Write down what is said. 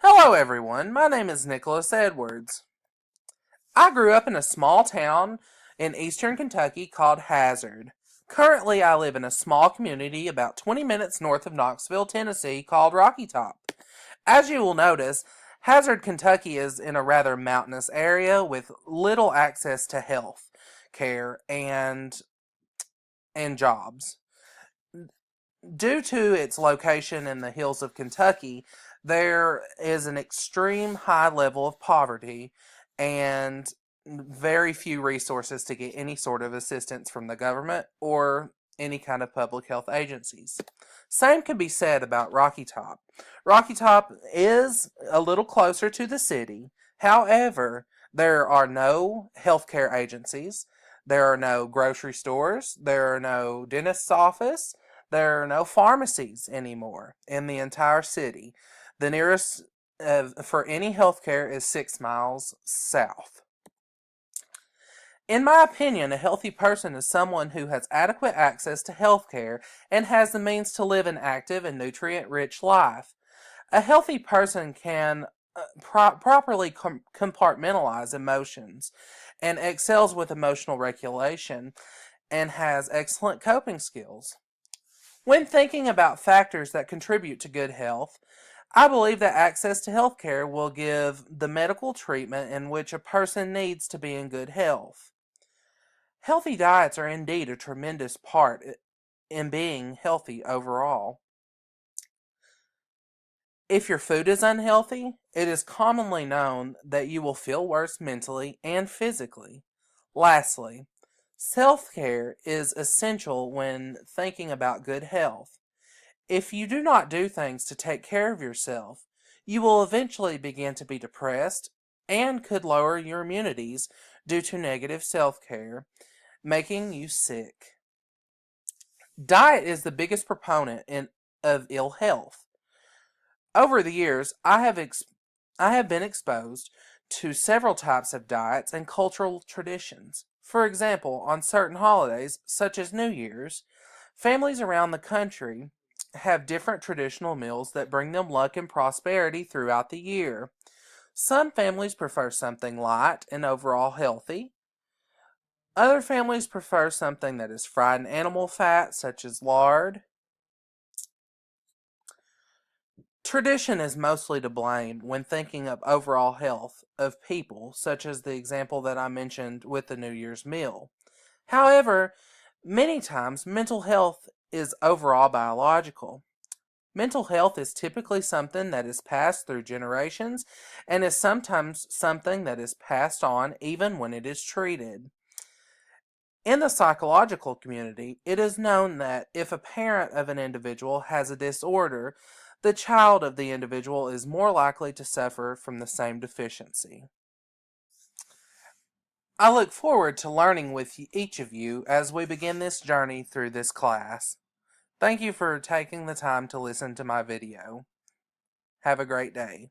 Hello everyone, my name is Nicholas Edwards. I grew up in a small town in eastern Kentucky called Hazard. Currently I live in a small community about 20 minutes north of Knoxville, Tennessee called Rocky Top. As you will notice, Hazard, Kentucky is in a rather mountainous area with little access to health care and jobs. Due to its location in the hills of Kentucky, there is an extreme high level of poverty and very few resources to get any sort of assistance from the government or any kind of public health agencies. Same can be said about Rocky Top. Rocky Top is a little closer to the city. However, there are no healthcare agencies. There are no grocery stores. There are no dentist's office. There are no pharmacies anymore in the entire city. The nearest for any healthcare is 6 miles south. In my opinion, a healthy person is someone who has adequate access to healthcare and has the means to live an active and nutrient-rich life. A healthy person can properly compartmentalize emotions and excels with emotional regulation and has excellent coping skills. When thinking about factors that contribute to good health, I believe that access to health care will give the medical treatment in which a person needs to be in good health. Healthy diets are indeed a tremendous part in being healthy overall. If your food is unhealthy, it is commonly known that you will feel worse mentally and physically. Lastly, self-care is essential when thinking about good health. If you do not do things to take care of yourself, you will eventually begin to be depressed and could lower your immunities due to negative self-care, making you sick. Diet is the biggest proponent of ill health. Over the years, I have been exposed to several types of diets and cultural traditions. For example, on certain holidays, such as New Year's, families around the country have different traditional meals that bring them luck and prosperity throughout the year. Some families prefer something light and overall healthy. Other families prefer something that is fried in animal fat, such as lard. Tradition is mostly to blame when thinking of overall health of people, such as the example that I mentioned with the New Year's meal. However, many times mental health is overall biological. Mental health is typically something that is passed through generations and is sometimes something that is passed on even when it is treated. In the psychological community, it is known that if a parent of an individual has a disorder, the child of the individual is more likely to suffer from the same deficiency. I look forward to learning with each of you as we begin this journey through this class. Thank you for taking the time to listen to my video. Have a great day.